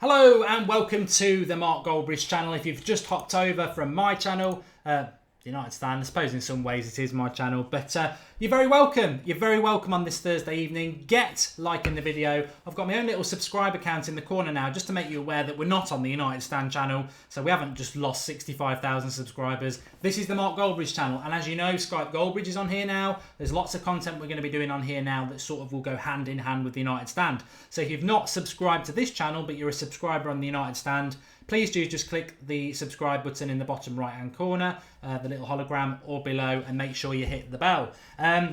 Hello and welcome to the Mark Goldbridge channel. If you've just hopped over from my channel, United Stand, I suppose in some ways it is my channel, but you're very welcome. You're very welcome on this Thursday evening. Get liking the video. I've got my own little subscriber count in the corner now just to make you aware that we're not on the United Stand channel, so we haven't just lost 65,000 subscribers. This is the Mark Goldbridge channel, and as you know, Skype Goldbridge is on here now. There's lots of content we're going to be doing on here now that sort of will go hand in hand with the United Stand. So if you've not subscribed to this channel, but you're a subscriber on the United Stand, please do just click the subscribe button in the bottom right hand corner, the little hologram, or below, and make sure you hit the bell.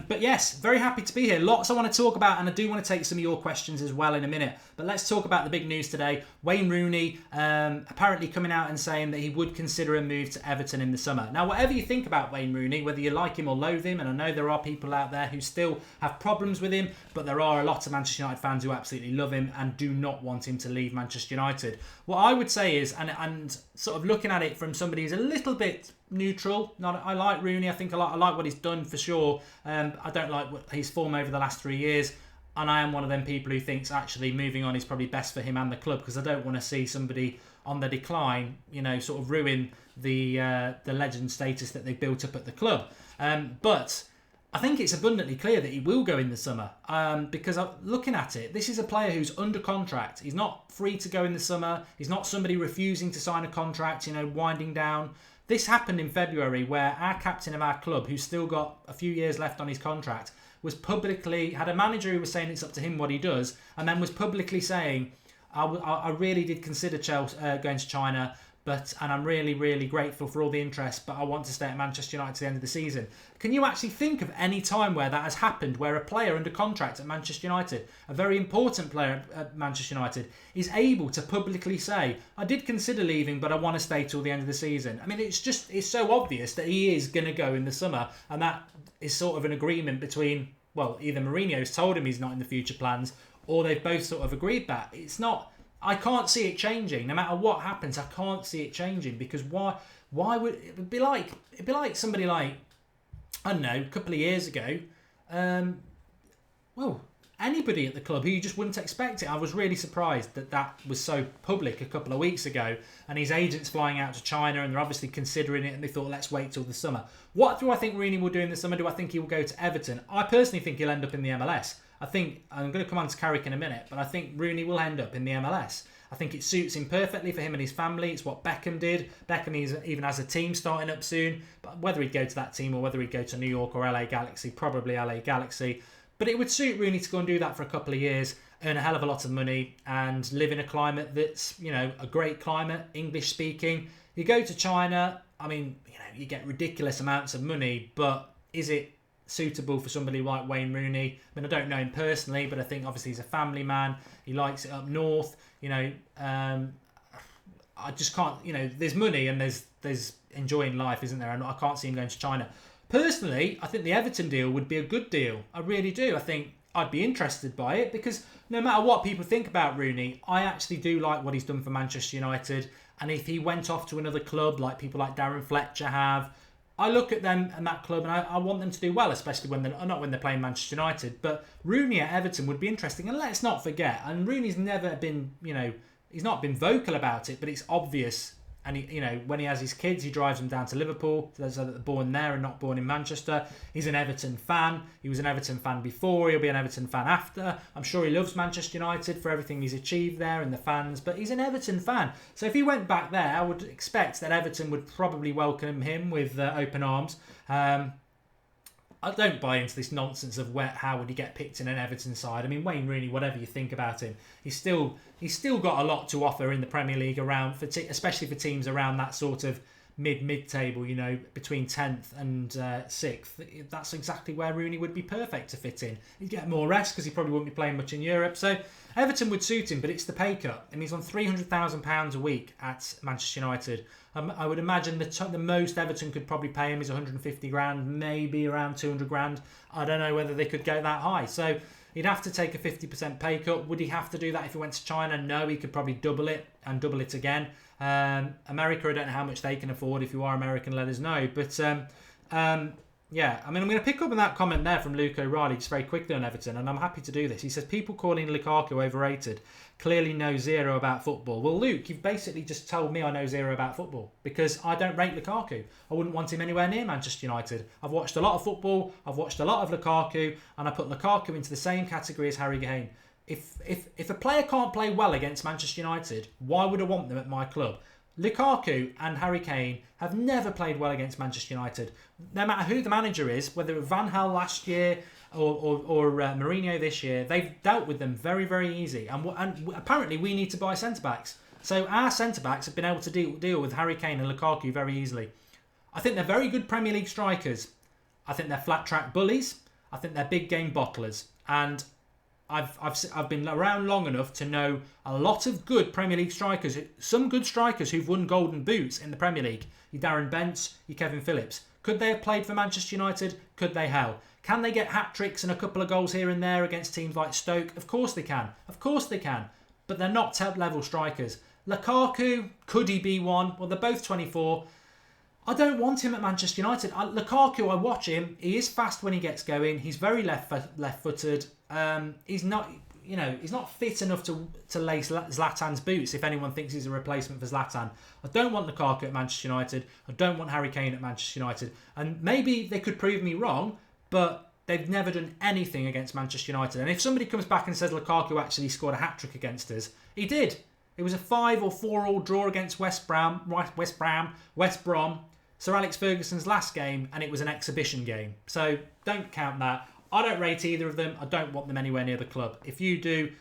But yes, very happy to be here. Lots I want to talk about, and I do want to take some of your questions as well in a minute. But let's talk about the big news today. Wayne Rooney apparently coming out and saying that he would consider a move to Everton in the summer. Now, whatever you think about Wayne Rooney, whether you like him or loathe him, and I know there are people out there who still have problems with him, but there are a lot of Manchester United fans who absolutely love him and do not want him to leave Manchester United. What I would say is, and sort of looking at it from somebody who's a little bit neutral. I like Rooney. I think I like what he's done for sure. I don't like his form over the last 3 years, and I am one of them people who thinks actually moving on is probably best for him and the club, because I don't want to see somebody on the decline, sort of ruin the legend status that they've built up at the club. But I think it's abundantly clear that he will go in the summer, because looking at it, this is a player who's under contract. He's not free to go in the summer. He's not somebody refusing to sign a contract, winding down. This happened in February, where our captain of our club, who's still got a few years left on his contract, was publicly, had a manager who was saying it's up to him what he does, and then was publicly saying, I really did consider going to China, and I'm really, really grateful for all the interest, but I want to stay at Manchester United to the end of the season. Can you actually think of any time where that has happened, where a player under contract at Manchester United, a very important player at Manchester United, is able to publicly say, I did consider leaving, but I want to stay till the end of the season? I mean, it's so obvious that he is going to go in the summer, and that is sort of an agreement between, well, either Mourinho's told him he's not in the future plans, or they've both sort of agreed that. It's not... I can't see it changing. No matter what happens, I can't see it changing, because why would it'd be like somebody like, I don't know, a couple of years ago, anybody at the club who you just wouldn't expect it. I was really surprised that was so public a couple of weeks ago, and his agent's flying out to China, and they're obviously considering it, and they thought, let's wait till the summer. What do I think Rooney will do in the summer? Do I think he will go to Everton? I personally think he'll end up in the MLS. I think, I'm going to come on to Carrick in a minute, but I think Rooney will end up in the MLS. I think it suits him perfectly for him and his family. It's what Beckham did. Beckham even has a team starting up soon. But whether he'd go to that team or whether he'd go to New York or LA Galaxy, probably LA Galaxy. But it would suit Rooney to go and do that for a couple of years, earn a hell of a lot of money, and live in a climate that's, a great climate, English speaking. You go to China, I mean, you get ridiculous amounts of money, but is it suitable for somebody like Wayne Rooney? I mean, I don't know him personally, but I think obviously he's a family man. He likes it up north. I just can't. There's money and there's enjoying life, isn't there? And I can't see him going to China. Personally, I think the Everton deal would be a good deal. I really do. I think I'd be interested by it, because no matter what people think about Rooney, I actually do like what he's done for Manchester United. And if he went off to another club, like people like Darren Fletcher have, I look at them and that club, and I want them to do well, especially when they're playing Manchester United. But Rooney at Everton would be interesting. And let's not forget, and Rooney's never been, he's not been vocal about it, but it's obvious. And when he has his kids, he drives them down to Liverpool, so that they're born there and not born in Manchester. He's an Everton fan. He was an Everton fan before. He'll be an Everton fan after. I'm sure he loves Manchester United for everything he's achieved there and the fans, but he's an Everton fan. So if he went back there, I would expect that Everton would probably welcome him with open arms. I don't buy into this nonsense of how would he get picked in an Everton side. I mean, Wayne Rooney, whatever you think about him, he's still got a lot to offer in the Premier League, especially for teams around that sort of mid-table, between 10th and 6th. That's exactly where Rooney would be perfect to fit in. He'd get more rest because he probably wouldn't be playing much in Europe. So Everton would suit him, but it's the pay cut. And he's on £300,000 a week at Manchester United. I would imagine the most Everton could probably pay him is 150 grand, maybe around 200 grand. I don't know whether they could go that high. So he'd have to take a 50% pay cut. Would he have to do that if he went to China? No, he could probably double it and double it again. America, I don't know how much they can afford. If you are American, let us know. But Yeah, I mean, I'm going to pick up on that comment there from Luke O'Reilly just very quickly on Everton, and I'm happy to do this. He says, people calling Lukaku overrated clearly know zero about football. Well, Luke, you've basically just told me I know zero about football because I don't rate Lukaku. I wouldn't want him anywhere near Manchester United. I've watched a lot of football, I've watched a lot of Lukaku, and I put Lukaku into the same category as Harry Kane. If a player can't play well against Manchester United, why would I want them at my club? Lukaku and Harry Kane have never played well against Manchester United. No matter who the manager is, whether it was Van Gaal last year or Mourinho this year, they've dealt with them very, very easy. And apparently we need to buy centre-backs. So our centre-backs have been able to deal with Harry Kane and Lukaku very easily. I think they're very good Premier League strikers. I think they're flat-track bullies. I think they're big game bottlers. And I've been around long enough to know a lot of good Premier League strikers, some good strikers who've won golden boots in the Premier League. Your Darren Bents, your Kevin Phillips. Could they have played for Manchester United? Could they? Hell. Can they get hat-tricks and a couple of goals here and there against teams like Stoke? Of course they can. Of course they can. But they're not top-level strikers. Lukaku, could he be one? Well, they're both 24. I don't want him at Manchester United. Lukaku, I watch him. He is fast when he gets going. He's very left-footed. He's not, he's not fit enough to lace Zlatan's boots. If anyone thinks he's a replacement for Zlatan, I don't want Lukaku at Manchester United. I don't want Harry Kane at Manchester United. And maybe they could prove me wrong, but they've never done anything against Manchester United. And if somebody comes back and says Lukaku actually scored a hat-trick against us, he did. It was a 5 or 4-all draw against West Brom. Sir Alex Ferguson's last game, and it was an exhibition game. So don't count that. I don't rate either of them. I don't want them anywhere near the club. If you do,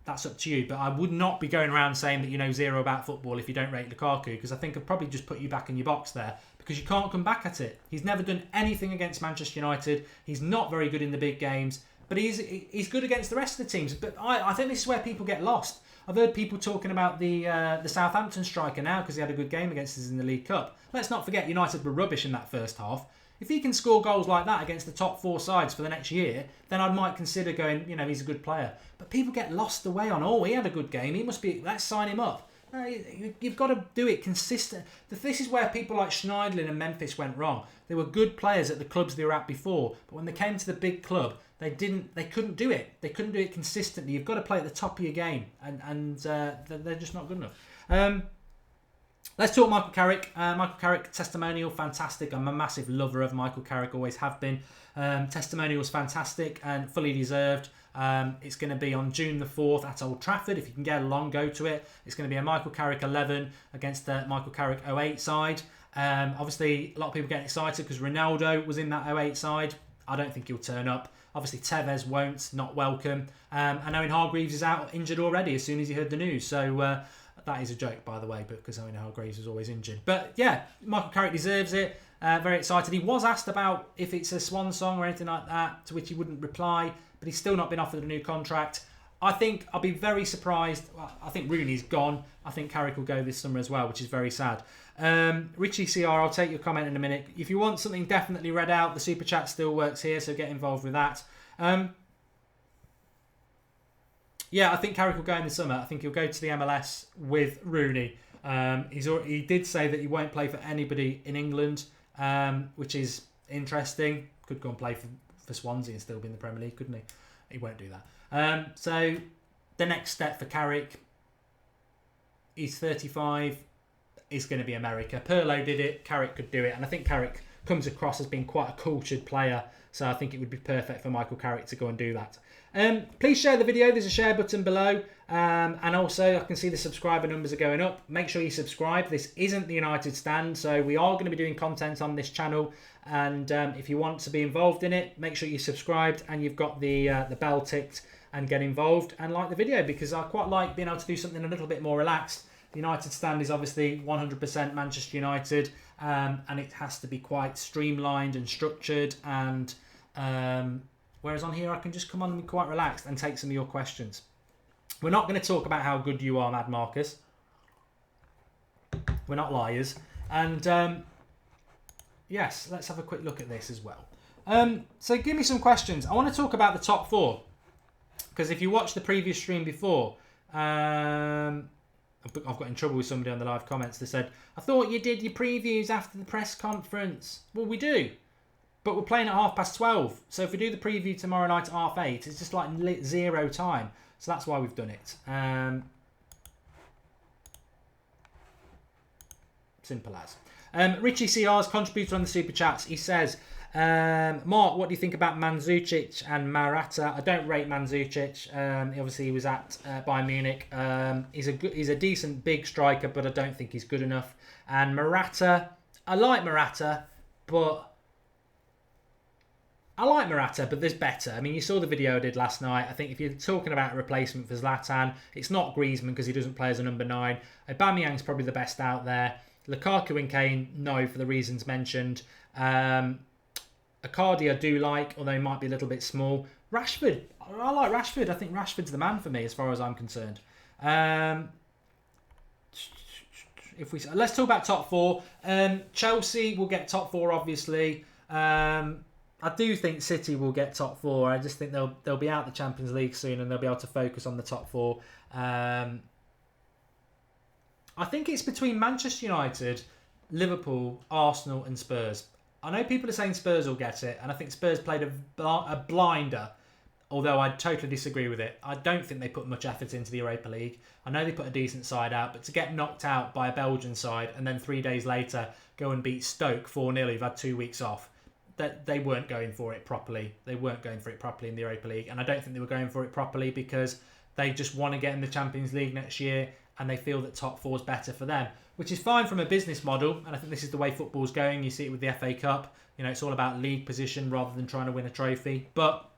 that's up to you. But I would not be going around saying that you know zero about football if you don't rate Lukaku, because I think I've probably just put you back in your box there, because you can't come back at it. He's never done anything against Manchester United. He's not very good in the big games, but he's good against the rest of the teams. But I think this is where people get lost. I've heard people talking about the Southampton striker now because he had a good game against us in the League Cup. Let's not forget United were rubbish in that first half. If he can score goals like that against the top 4 sides for the next year, then I might consider going, he's a good player. But people get lost away on, he had a good game, he must be, let's sign him up. No, you've got to do it consistent. This is where people like Schneidlin and Memphis went wrong. They were good players at the clubs they were at before, but when they came to the big club, they couldn't do it. They couldn't do it consistently. You've got to play at the top of your game, and they're just not good enough. Let's talk Michael Carrick. Michael Carrick Testimonial, fantastic. I'm a massive lover of Michael Carrick, always have been. Testimonial was fantastic and fully deserved. It's going to be on June the 4th at Old Trafford. If you can get along, go to it. It's going to be a Michael Carrick 11 against the Michael Carrick 08 side. Obviously, a lot of people getting excited because Ronaldo was in that 08 side. I don't think he'll turn up. Obviously, Tevez won't, not welcome. And Owen Hargreaves is out injured already as soon as he heard the news. So that is a joke, by the way, because Owen Hargreaves was always injured. But yeah, Michael Carrick deserves it. Very excited. He was asked about if it's a swan song or anything like that, to which he wouldn't reply. But he's still not been offered a new contract. I think I'll be very surprised. Well, I think Rooney's gone. I think Carrick will go this summer as well, which is very sad. Richie CR, I'll take your comment in a minute. If you want something definitely read out, the super chat still works here, so get involved with that. Yeah, I think Carrick will go in the summer. I think he'll go to the MLS with Rooney. He did say that he won't play for anybody in England, which is interesting. Could go and play for Swansea and still be in the Premier League, couldn't he? He won't do that. So the next step for Carrick, he's 35, is going to be America. Pirlo did it, Carrick could do it, and I think Carrick comes across as being quite a cultured player, so I think it would be perfect for Michael Carrick to go and do that. Please share the video. There's a share button below, and also I can see the subscriber numbers are going up. Make sure you subscribe. This isn't the United Stand, so we are going to be doing content on this channel, and if you want to be involved in it, make sure you're subscribed and you've got the bell ticked, and get involved and like the video, because I quite like being able to do something a little bit more relaxed. The United Stand is obviously 100% Manchester United, and it has to be quite streamlined and structured, and whereas on here I can just come on and be quite relaxed and take some of your questions. We're not going to talk about how good you are, Mad Marcus. We're not liars. And yes, let's have a quick look at this as well. So give me some questions. I want to talk about the top 4, because if you watched the previous stream before, I've got in trouble with somebody on the live comments that said, I thought you did your previews after the press conference. Well, we do. But we're playing at 12:30. So if we do the preview tomorrow night at 8:30, it's just like 0 time. So that's why we've done it. Simple as. Richie CR's contributor on the Super Chats. He says, Mark, what do you think about Mandzukic and Morata? I don't rate Mandzukic. Obviously, he was at Bayern Munich. He's a decent big striker, but I don't think he's good enough. And Morata, I like Morata, but there's better. I mean, you saw the video I did last night. I think if you're talking about a replacement for Zlatan, it's not Griezmann because he doesn't play as a number 9. Aubameyang's probably the best out there. Lukaku and Kane, no, for the reasons mentioned. Icardi I do like, although he might be a little bit small. Rashford, I like Rashford. I think Rashford's the man for me as far as I'm concerned. Let's talk about top 4. Chelsea will get top 4, obviously. I do think City will get top 4. I just think they'll be out the Champions League soon and they'll be able to focus on the top 4. I think it's between Manchester United, Liverpool, Arsenal and Spurs. I know people are saying Spurs will get it, and I think Spurs played a blinder, although I totally disagree with it. I don't think they put much effort into the Europa League. I know they put a decent side out, but to get knocked out by a Belgian side and then 3 days later go and beat Stoke 4-0, you've had 2 weeks off. That they weren't going for it properly. They weren't going for it properly in the Europa League, and I don't think they were going for it properly because they just want to get in the Champions League next year and they feel that top 4 is better for them, which is fine from a business model, and I think this is the way football's going. You see it with the FA Cup. You know, it's all about league position rather than trying to win a trophy. But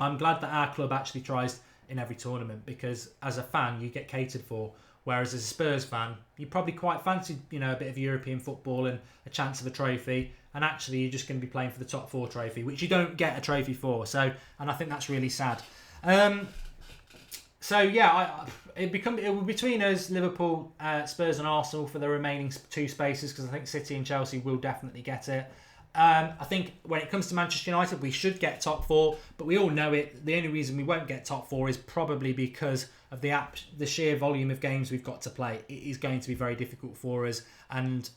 I'm glad that our club actually tries in every tournament because as a fan, you get catered for. Whereas as a Spurs fan, you probably quite fancied, a bit of European football and a chance of a trophy. And actually, you're just going to be playing for the top 4 trophy, which you don't get a trophy for. And I think that's really sad. It will be between us, Liverpool, Spurs and Arsenal for the remaining 2 spaces because I think City and Chelsea will definitely get it. I think when it comes to Manchester United, we should get top 4, but we all know it. The only reason we won't get top 4 is probably because of the sheer volume of games we've got to play. It is going to be very difficult for us, and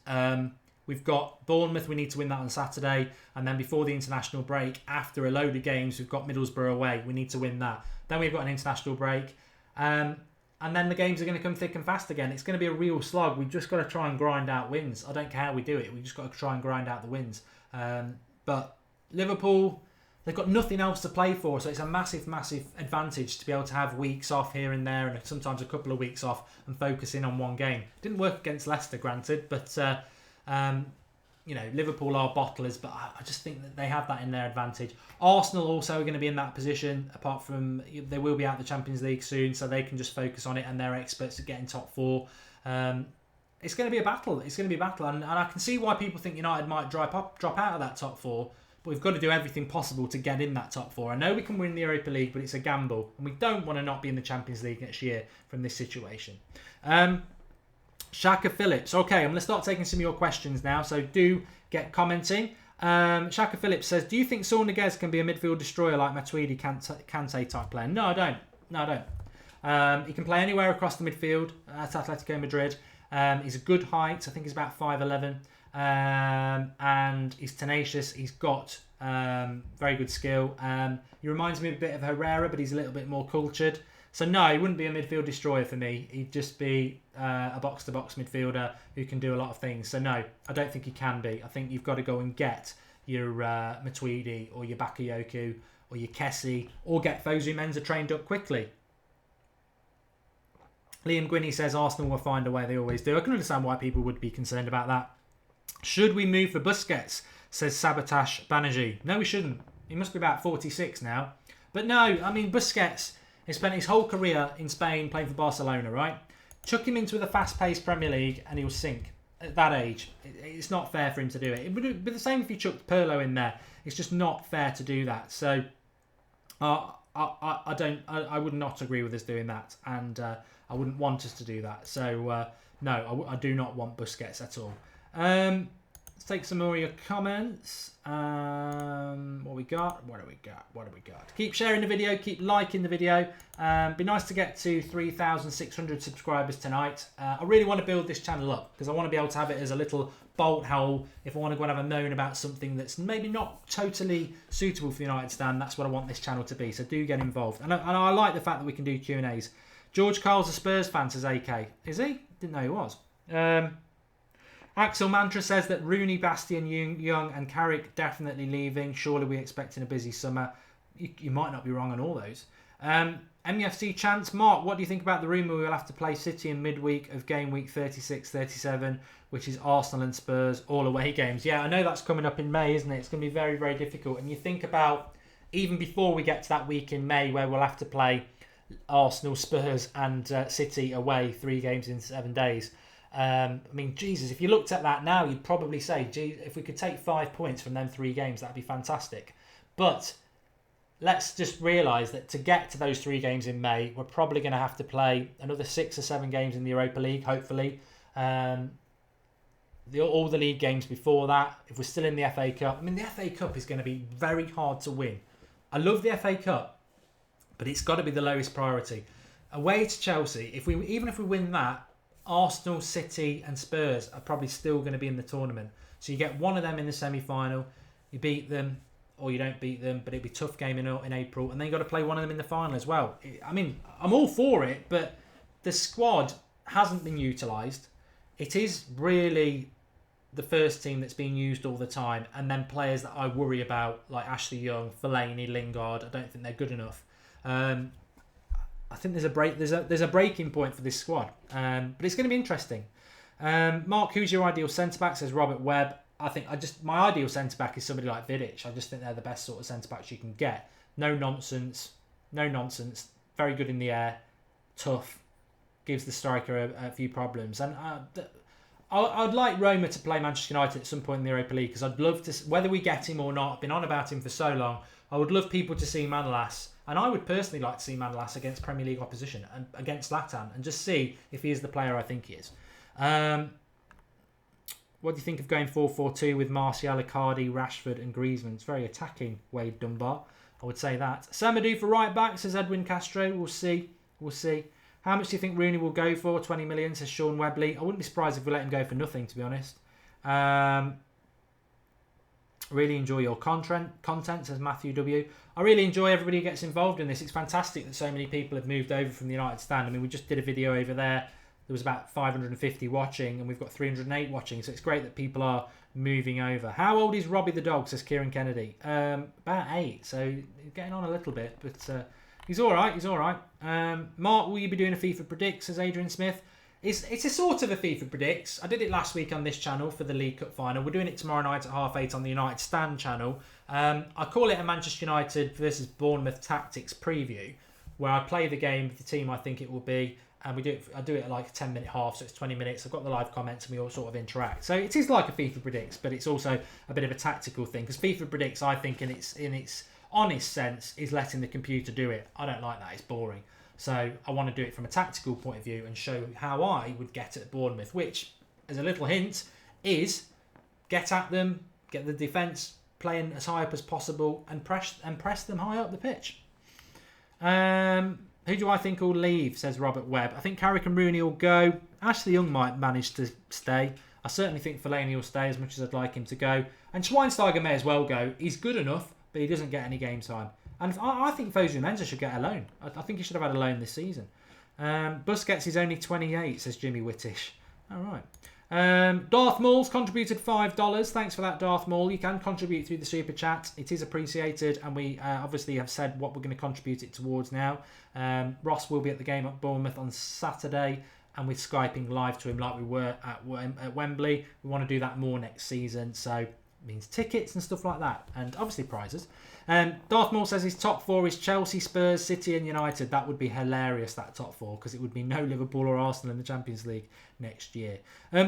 we've got Bournemouth. We need to win that on Saturday, and then before the international break, after a load of games, we've got Middlesbrough away. We need to win that. Then we've got an international break, and then the games are going to come thick and fast again. It's going to be a real slog. We've just got to try and grind out wins. I don't care how we do it. We've just got to try and grind out the wins. But Liverpool, they've got nothing else to play for, so it's a massive, massive advantage to be able to have weeks off here and there and sometimes a couple of weeks off and focus in on one game. Didn't work against Leicester, granted, but Liverpool are bottlers, but I just think that they have that in their advantage. Arsenal also are going to be in that position, apart from they will be out of the Champions League soon, so they can just focus on it and they're experts at getting top 4. It's going to be a battle. And I can see why people think United might drop out of that top 4, but we've got to do everything possible to get in that top 4. I know we can win the Europa League, but it's a gamble, and we don't want to not be in the Champions League next year from this situation. Shaka Phillips. Okay, I'm going to start taking some of your questions now, so do get commenting. Shaka Phillips says, do you think Saul Niguez can be a midfield destroyer like Matuidi Kante type player? No, I don't. He can play anywhere across the midfield at Atletico Madrid. He's a good height. I think he's about 5'11", and he's tenacious. He's got very good skill. He reminds me a bit of Herrera, but he's a little bit more cultured. So no, he wouldn't be a midfield destroyer for me. He'd just be a box-to-box midfielder who can do a lot of things. So no, I don't think he can be. I think you've got to go and get your Matuidi or your Bakayoko or your Kessie, or get Fosu Mensah trained up quickly. Liam Gwinney says Arsenal will find a way, they always do. I can understand why people would be concerned about that. Should we move for Busquets, says Sabotage Banerjee. No, we shouldn't. He must be about 46 now. But no, I mean, Busquets has spent his whole career in Spain playing for Barcelona, right? Chuck him into the fast-paced Premier League and he'll sink at that age. It's not fair for him to do it. It would be the same if you chucked Pirlo in there. It's just not fair to do that. So I would not agree with us doing that, and I wouldn't want us to do that. So no, I do not want Busquets at all. Let's take some more of your comments. What we got? What do we got? Keep sharing the video. Keep liking the video. Be nice to get to 3,600 subscribers tonight. I really want to build this channel up because I want to be able to have it as a little bolt hole. If I want to go and have a moan about something that's maybe not totally suitable for the United stand, that's what I want this channel to be. So do get involved. And I like the fact that we can do Q&As. George Carl's a Spurs fan, says AK. Is he? Didn't know he was. Axel Mantra says that Rooney, Bastian, Young and Carrick definitely leaving. Surely we're expecting a busy summer. You might not be wrong on all those. MUFC Chance. Mark, what do you think about the rumour we will have to play City in midweek of game week 36, 37, which is Arsenal and Spurs, all away games? Yeah, I know that's coming up in May, isn't it? It's going to be very, very difficult. And you think about, even before we get to that week in May where we'll have to play Arsenal, Spurs and City away 3 games in 7 days. I mean, Jesus, if you looked at that now, you'd probably say, gee, if we could take 5 points from them 3 games, that'd be fantastic. But let's just realise that to get to those 3 games in May, we're probably going to have to play another 6 or 7 games in the Europa League, hopefully. All the league games before that, if we're still in the FA Cup. I mean, the FA Cup is going to be very hard to win. I love the FA Cup, but it's got to be the lowest priority. Away to Chelsea, even if we win that, Arsenal, City and Spurs are probably still going to be in the tournament. So you get one of them in the semi-final, you beat them or you don't beat them, but it'd be a tough game in April, and then you've got to play one of them in the final as well. I mean, I'm all for it, but the squad hasn't been utilised. It is really the first team that's being used all the time, and then players that I worry about, like Ashley Young, Fellaini, Lingard, I don't think they're good enough. I think there's a breaking point for this squad, but it's going to be interesting. Mark, who's your ideal centre back? Says Robert Webb. I think my ideal centre back is somebody like Vidic. I just think they're the best sort of centre backs you can get. No nonsense, very good in the air, tough, gives the striker a few problems. And I'd like Roma to play Manchester United at some point in the Europa League because I'd love to, whether we get him or not. I've been on about him for so long. I would love people to see Manolas. And I would personally like to see Manolas against Premier League opposition and against Zlatan and just see if he is the player I think he is. What do you think of going 4-4-2 with Martial, Icardi, Rashford and Griezmann? It's very attacking, Wade Dunbar. I would say that. Samadou for right back, says Edwin Castro. We'll see. How much do you think Rooney will go for? 20 million, says Sean Webley. I wouldn't be surprised if we let him go for nothing, to be honest. Really enjoy your content, says Matthew W. I really enjoy everybody who gets involved in this. It's fantastic that so many people have moved over from the United stand. I mean, we just did a video over there. There was about 550 watching and we've got 308 watching. So it's great that people are moving over. How old is Robbie the dog, says Kieran Kennedy? About 8. So he's getting on a little bit, but he's all right. Mark, will you be doing a FIFA Predict, says Adrian Smith? It's a sort of a FIFA Predicts. I did it last week on this channel for the League Cup final. We're doing it tomorrow night at 8:30 on the United Stand channel. I call it a Manchester United versus Bournemouth tactics preview, where I play the game with the team I think it will be, and I do it at like a 10-minute half, so it's 20 minutes. I've got the live comments and we all sort of interact. So it is like a FIFA Predicts, but it's also a bit of a tactical thing, because FIFA Predicts, I think in its honest sense, is letting the computer do it. I don't like that. It's boring. So I want to do it from a tactical point of view and show how I would get at Bournemouth, which, as a little hint, is get at them, get the defence playing as high up as possible and press them high up the pitch. Who do I think will leave, says Robert Webb. I think Carrick and Rooney will go. Ashley Young might manage to stay. I certainly think Fellaini will stay as much as I'd like him to go. And Schweinsteiger may as well go. He's good enough, but he doesn't get any game time. And I think Fosu Mensah should get a loan. I think he should have had a loan this season. Busquets is only 28, says Jimmy Whittish. All right. Darth Maul's contributed $5. Thanks for that, Darth Maul. You can contribute through the super chat. It is appreciated, and we obviously have said what we're going to contribute it towards now. Ross will be at the game at Bournemouth on Saturday, and we're Skyping live to him like we were at Wembley. We want to do that more next season, so it means tickets and stuff like that, and obviously prizes. Darth Maul says his top 4 is Chelsea, Spurs, City and United. That would be hilarious, that top 4, because it would be no Liverpool or Arsenal in the Champions League next year.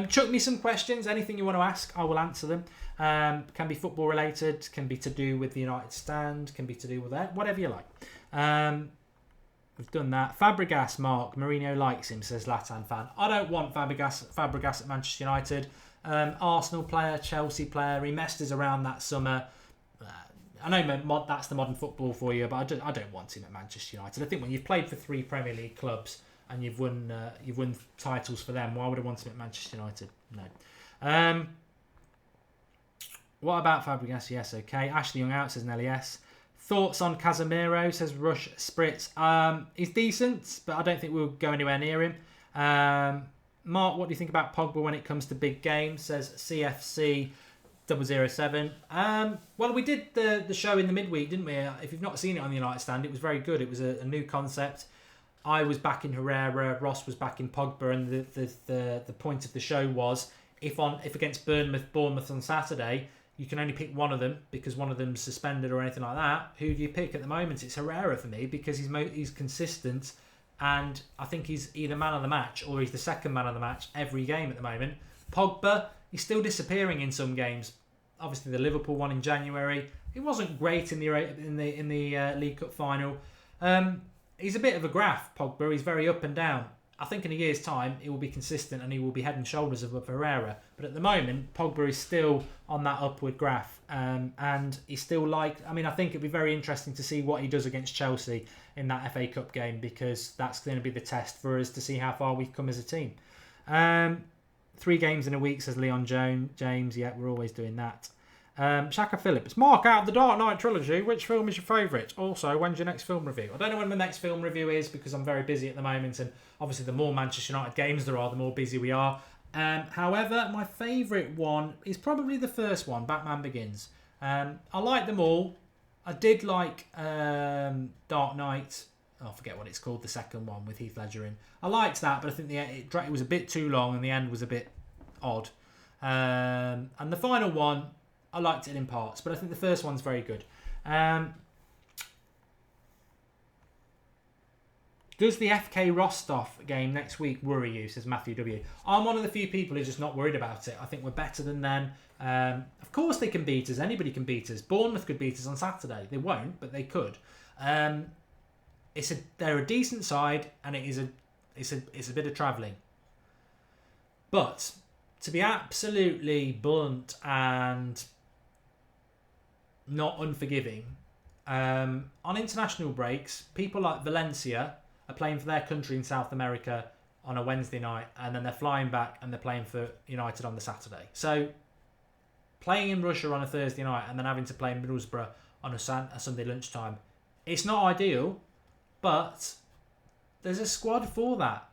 Chuck me some questions. Anything you want to ask, I will answer them. Can be football related, can be to do with the United stand, can be to do with that, whatever you like. we've done that. Fabregas, Mark. Mourinho likes him, says Latan fan. I don't want Fabregas at Manchester United. Arsenal player, Chelsea player. He messed us around that summer. I know that's the modern football for you, but I don't want him at Manchester United. I think when you've played for 3 Premier League clubs and you've won titles for them, why would I want him at Manchester United? No. What about Fabregas? Yes, okay. Ashley Young out, says Nelly S. Thoughts on Casemiro, says Rush Spritz. He's decent, but I don't think we'll go anywhere near him. Mark, what do you think about Pogba when it comes to big games, says CFC 007. Well, we did the show in the midweek, didn't we? If you've not seen it on the United Stand, it was very good. It was a new concept. I was back in Herrera, Ross was back in Pogba, and the point of the show was if against Bournemouth on Saturday, you can only pick one of them because one of them's suspended or anything like that. Who do you pick at the moment? It's Herrera for me because he's consistent, and I think he's either man of the match or he's the second man of the match every game at the moment. Pogba, he's still disappearing in some games. Obviously, the Liverpool one in January, he wasn't great in the League Cup final. He's a bit of a graph, Pogba. He's very up and down. I think in a year's time, he will be consistent and he will be head and shoulders above Herrera. But at the moment, Pogba is still on that upward graph. And he's still I think it'd be very interesting to see what he does against Chelsea in that FA Cup game, because that's going to be the test for us to see how far we've come as a team. 3 games in a week, says Leon James. Yeah, we're always doing that. Shaka Phillips. Mark, out of the Dark Knight trilogy, which film is your favourite? Also, when's your next film review? I don't know when my next film review is because I'm very busy at the moment, and obviously the more Manchester United games there are, the more busy we are. However, my favourite one is probably the first one, Batman Begins. I like them all. I did like Dark Knight. I forget what it's called, the second one with Heath Ledger in. I liked that, but I think it was a bit too long and the end was a bit odd. And the final one, I liked it in parts, but I think the first one's very good. Does the FK Rostov game next week worry you, says Matthew W. I'm one of the few people who's just not worried about it. I think we're better than them. Of course they can beat us. Anybody can beat us. Bournemouth could beat us on Saturday. They won't, but they could. They're a decent side, and it's a bit of travelling. But to be absolutely blunt and not unforgiving, on international breaks, people like Valencia are playing for their country in South America on a Wednesday night, and then they're flying back and they're playing for United on the Saturday. So playing in Russia on a Thursday night and then having to play in Middlesbrough on a Sunday lunchtime, it's not ideal, but there's a squad for that.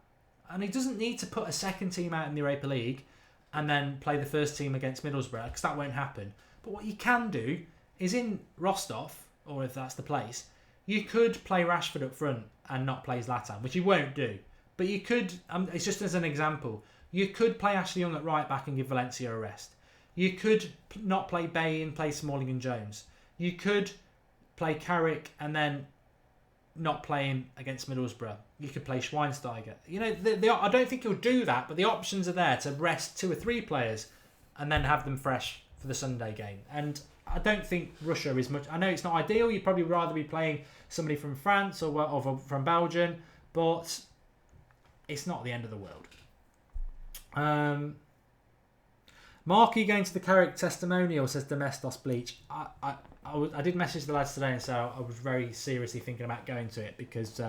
And he doesn't need to put a second team out in the Europa League and then play the first team against Middlesbrough, because that won't happen. But what you can do is in Rostov, or if that's the place, you could play Rashford up front and not play Zlatan, which you won't do. But you could, it's just as an example, you could play Ashley Young at right back and give Valencia a rest. You could not play Bay and play Smalling and Jones. You could play Carrick and then not play him against Middlesbrough. You could play Schweinsteiger. I don't think he'll do that, but the options are there to rest 2 or 3 players and then have them fresh for the Sunday game. And I don't think Russia is much. I know it's not ideal. You'd probably rather be playing somebody from France or from Belgium, but it's not the end of the world. Marky going to the Carrick Testimonial, says Domestos Bleach. I did message the lads today and say I was very seriously thinking about going to it because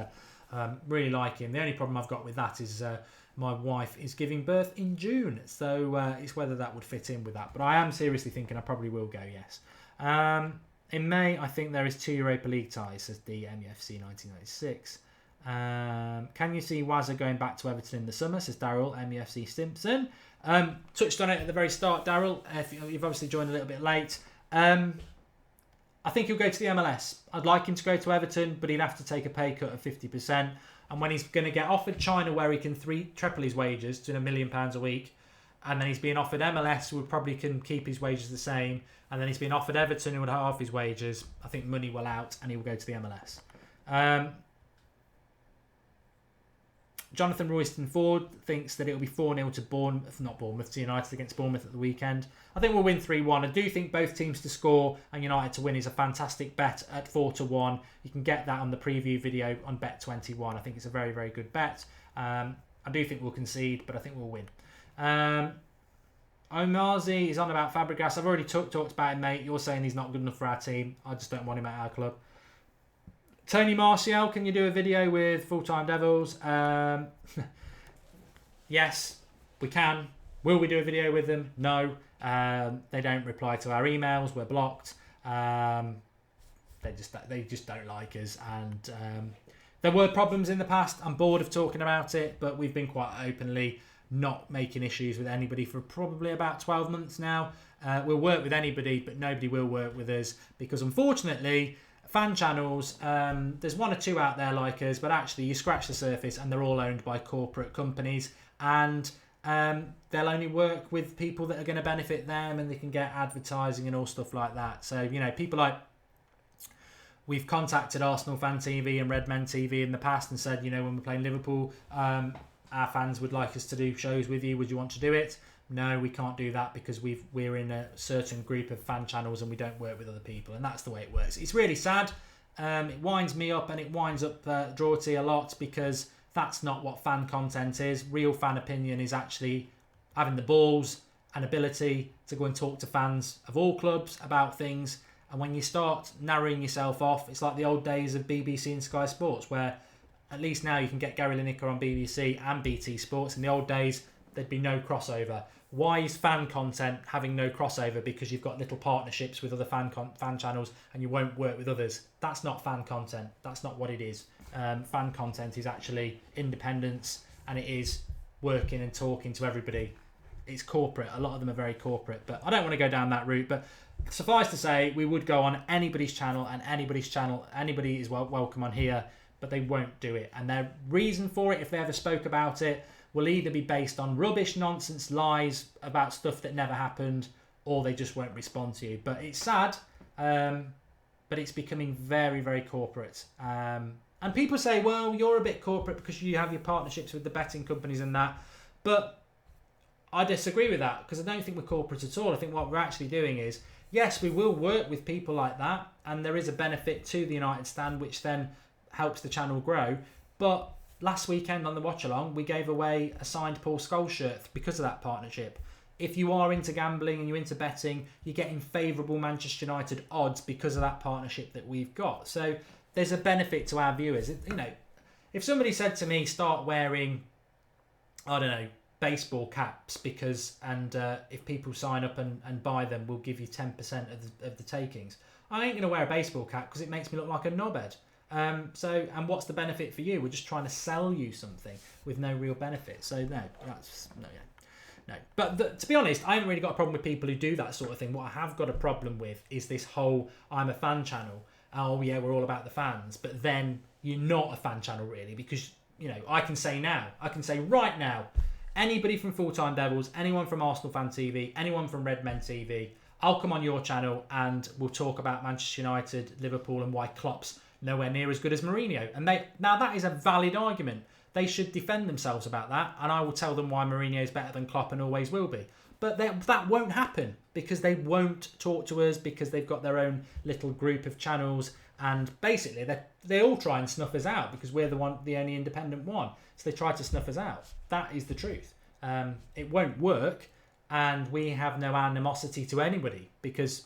really like him. The only problem I've got with that is my wife is giving birth in June, so it's whether that would fit in with that. But I am seriously thinking I probably will go, yes. In May, I think there is 2 Europa League ties, says the MEFC 1996. Can you see Wazza going back to Everton in the summer, says Daryl, MEFC Simpson. Touched on it at the very start, Daryl. You've obviously joined a little bit late. I think he'll go to the MLS. I'd like him to go to Everton, but he'd have to take a pay cut of 50%. And when he's going to get offered China, where he can triple his wages to £1 million a week, and then he's being offered MLS, who probably can keep his wages the same, and then he's being offered Everton, who would half his wages, I think money will out, and he will go to the MLS. Jonathan Royston Ford thinks that it'll be 4-0 to United against Bournemouth at the weekend. I think we'll win 3-1. I do think both teams to score and United to win is a fantastic bet at 4-1. You can get that on the preview video on Bet21. I think it's a very, very good bet. I do think we'll concede, but I think we'll win. Omarzi is on about Fabregas. I've already talked about him, mate. You're saying he's not good enough for our team. I just don't want him at our club. Tony Martial, can you do a video with Full-Time Devils? Yes, we can. Will we do a video with them? No. They don't reply to our emails. We're blocked. They just don't like us. And there were problems in the past. I'm bored of talking about it, but we've been quite openly not making issues with anybody for probably about 12 months now. We'll work with anybody, but nobody will work with us because, unfortunately, fan channels, there's one or two out there like us, but actually you scratch the surface and they're all owned by corporate companies, and they'll only work with people that are going to benefit them, and they can get advertising and all stuff like that. So, you know, people like, we've contacted Arsenal Fan TV and Red Men TV in the past and said, you know, when we're playing Liverpool, our fans would like us to do shows with you. Would you want to do it? No, we can't do that because we're in a certain group of fan channels and we don't work with other people, and that's the way it works. It's really sad. It winds me up and it winds up Drawty a lot because that's not what fan content is. Real fan opinion is actually having the balls and ability to go and talk to fans of all clubs about things. And when you start narrowing yourself off, it's like the old days of BBC and Sky Sports, where at least now you can get Gary Lineker on BBC and BT Sports. In the old days, there'd be no crossover. Why is fan content having no crossover? Because you've got little partnerships with other fan channels and you won't work with others. That's not fan content. That's not what it is. Fan content is actually independence, and it is working and talking to everybody. It's corporate. A lot of them are very corporate, but I don't want to go down that route. But suffice to say, we would go on anybody's channel, and anybody is welcome on here, but they won't do it. And their reason for it, if they ever spoke about it, will either be based on rubbish, nonsense, lies about stuff that never happened, or they just won't respond to you. But it's sad, but it's becoming very, very corporate. And people say, well, you're a bit corporate because you have your partnerships with the betting companies and that. But I disagree with that, because I don't think we're corporate at all. I think what we're actually doing is, yes, we will work with people like that, and there is a benefit to the United stand, which then helps the channel grow. But last weekend on the watch along, we gave away a signed Paul Scholes shirt because of that partnership. If you are into gambling and you're into betting, you're getting favourable Manchester United odds because of that partnership that we've got. So there's a benefit to our viewers. You know, if somebody said to me, start wearing, I don't know, baseball caps because, and if people sign up and buy them, we'll give you 10% of the takings. I ain't going to wear a baseball cap because it makes me look like a knobhead. And what's the benefit for you? We're just trying to sell you something with no real benefit. So no. But to be honest, I haven't really got a problem with people who do that sort of thing. What I have got a problem with is this whole I'm a fan channel. Oh yeah, we're all about the fans. But then you're not a fan channel really, because, you know, I can say right now, anybody from Full-Time Devils, anyone from Arsenal Fan TV, anyone from Red Men TV, I'll come on your channel and we'll talk about Manchester United, Liverpool, and why Klopp's nowhere near as good as Mourinho. And now that is a valid argument. They should defend themselves about that, and I will tell them why Mourinho is better than Klopp and always will be. But that won't happen because they won't talk to us, because they've got their own little group of channels, and basically they all try and snuff us out because we're the only independent one. So they try to snuff us out. That is the truth. It won't work, and we have no animosity to anybody because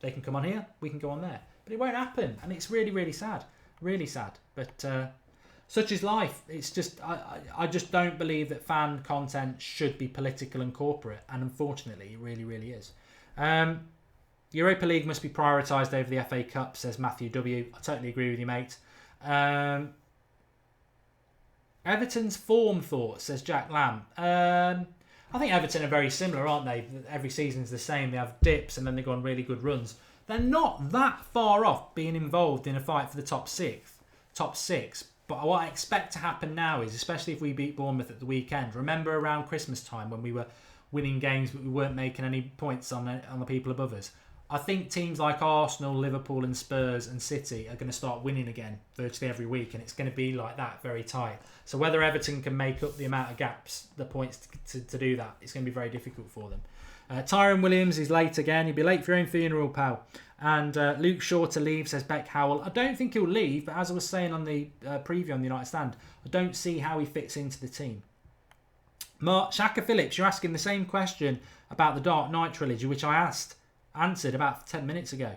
they can come on here, we can go on there. But it won't happen, and it's really, really sad. Really sad. But such is life. It's just, I just don't believe that fan content should be political and corporate, and unfortunately it really, really is. Europa League must be prioritised over the FA Cup, says Matthew W. I totally agree with you, mate. Everton's form thoughts, says Jack Lamb. I think Everton are very similar, aren't they? Every season's the same. They have dips and then they go on really good runs. They're not that far off being involved in a fight for the top six. But what I expect to happen now is, especially if we beat Bournemouth at the weekend, remember around Christmas time when we were winning games but we weren't making any points on the people above us? I think teams like Arsenal, Liverpool and Spurs and City are going to start winning again virtually every week, and it's going to be like that, very tight. So whether Everton can make up the amount of gaps, the points to do that, it's going to be very difficult for them. Tyrone Williams is late again. You'll be late for your own funeral, pal. And Luke Shaw to leave, says Beck Howell. I don't think he'll leave, but as I was saying on the preview on the United Stand, I don't see how he fits into the team. Shaka Phillips, you're asking the same question about the Dark Knight trilogy, which I answered about 10 minutes ago.